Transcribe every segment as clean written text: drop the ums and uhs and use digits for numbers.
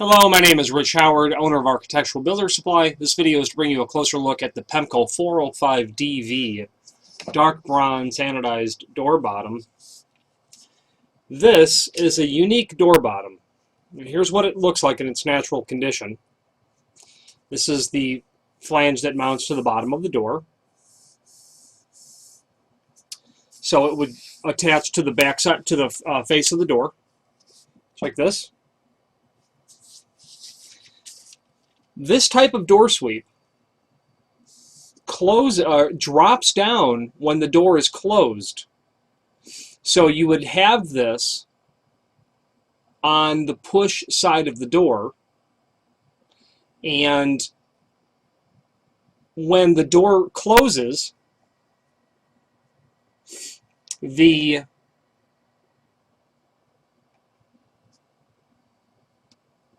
Hello, my name is Rich Howard, owner of Architectural Builder Supply. This video is to bring you a closer look at the Pemko 405DV dark bronze anodized door bottom. This is a unique door bottom. Here's what it looks like in its natural condition. This is the flange that mounts to the bottom of the door. So it would attach to the back side, to the face of the door, like this. This type of door sweep drops down when the door is closed. So you would have this on the push side of the door, and when the door closes, the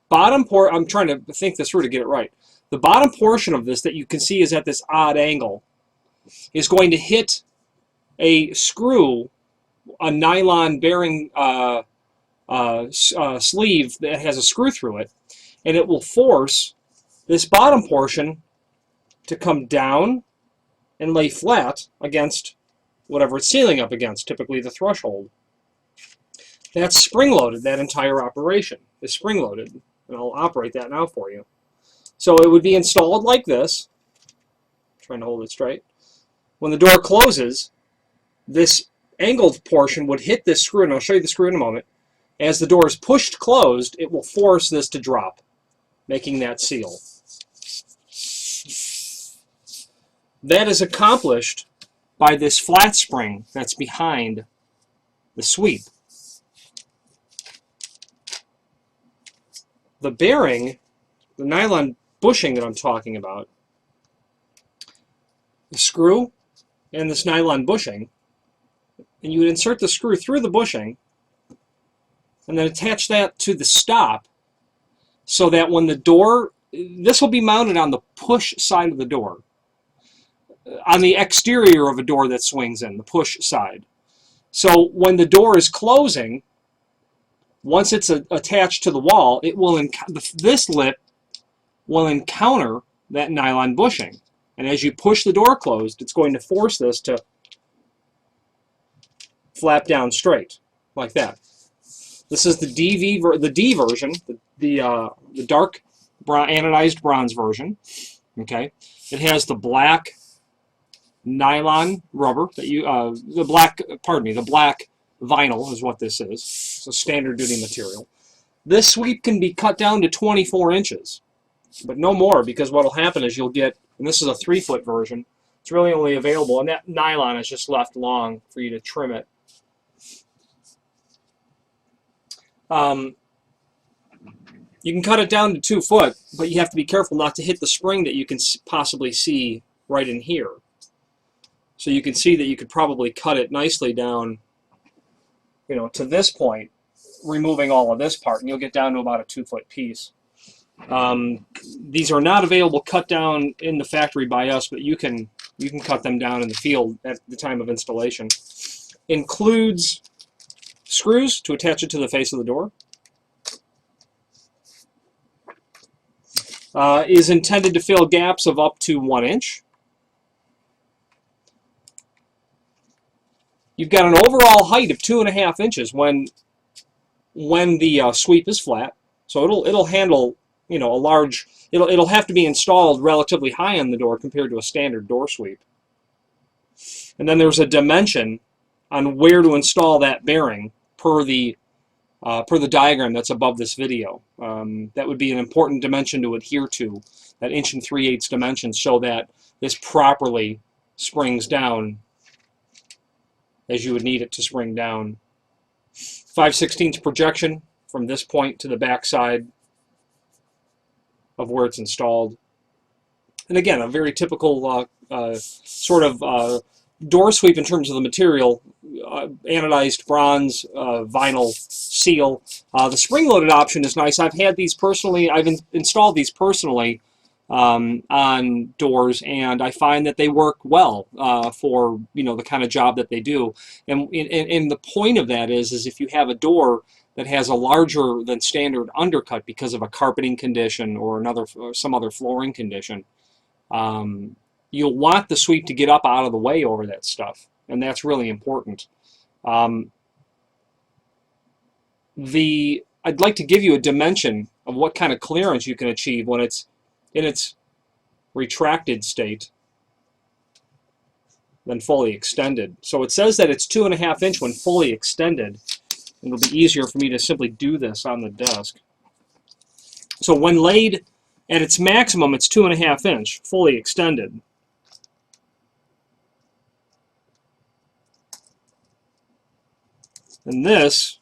bottom portion, I'm trying to think this through to get it right. The bottom portion of this that you can see is at this odd angle is going to hit a screw, a nylon bearing sleeve that has a screw through it, and it will force this bottom portion to come down and lay flat against whatever it's sealing up against, typically the threshold. That's spring-loaded. That entire operation is spring-loaded. And I'll operate that now for you. So it would be installed like this. I'm trying to hold it straight. When the door closes, this angled portion would hit this screw, and I'll show you the screw in a moment. As the door is pushed closed, it will force this to drop, making that seal. That is accomplished by this flat spring that's behind the sweep. The bearing, the nylon bushing that I'm talking about, the screw and this nylon bushing, and you would insert the screw through the bushing and then attach that to the stop so that when the door, this will be mounted on the push side of the door, on the exterior of a door that swings in, the push side. So when the door is closing, once it's attached to the wall, it will this lip will encounter that nylon bushing. And as you push the door closed, it's going to force this to flap down straight, like that. This is the D version, the dark anodized bronze version. Okay, it has the black nylon rubber that the black vinyl is what this is. It's a standard duty material. This sweep can be cut down to 24 inches, but no more, because what will happen is you'll get, and this is a 3-foot version, it's really only available, and that nylon is just left long for you to trim it. You can cut it down to 2 foot, but you have to be careful not to hit the spring that you can possibly see right in here. So you can see that you could probably cut it nicely down, you know, to this point, removing all of this part, and you'll get down to about a 2-foot piece. These are not available cut down in the factory by us, but you can cut them down in the field at the time of installation. Includes screws to attach it to the face of the door. Is intended to fill gaps of up to 1 inch. You've got an overall height of 2.5 inches when the sweep is flat. So it'll handle, you know, a large. It'll have to be installed relatively high on the door compared to a standard door sweep. And then there's a dimension on where to install that bearing per the diagram that's above this video. That would be an important dimension to adhere to. That 1 3/8 dimension, so that this properly springs down as you would need it to spring down. 5/16 projection from this point to the back side of where it's installed. And again, a very typical sort of door sweep in terms of the material, anodized bronze, vinyl seal. The spring-loaded option is nice. I've had these personally, I've installed these personally on doors, and I find that they work well for, you know, the kind of job that they do. And the point of that is if you have a door that has a larger than standard undercut because of a carpeting condition or some other flooring condition, you'll want the sweep to get up out of the way over that stuff, and that's really important. I'd like to give you a dimension of what kind of clearance you can achieve when it's in its retracted state than fully extended. So it says that it's 2.5 inch when fully extended. It'll be easier for me to simply do this on the desk. So when laid at its maximum, it's 2.5 inch fully extended. And this,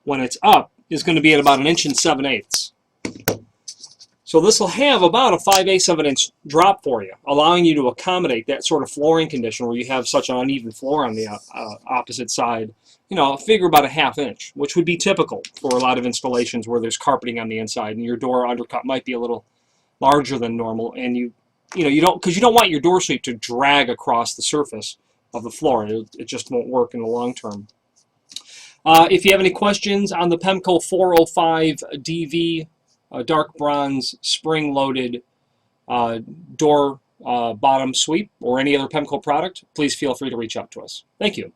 when it's up, is going to be at about 1 7/8 inches. So this will have about a 5/8 of an inch drop for you, allowing you to accommodate that sort of flooring condition where you have such an uneven floor on the opposite side. You know, figure about a 1/2 inch, which would be typical for a lot of installations where there's carpeting on the inside and your door undercut might be a little larger than normal, and you don't want your door sweep to drag across the surface of the floor. It just won't work in the long term. If you have any questions on the Pemko 405DV dark bronze spring-loaded door bottom sweep or any other Pemko product, please feel free to reach out to us. Thank you.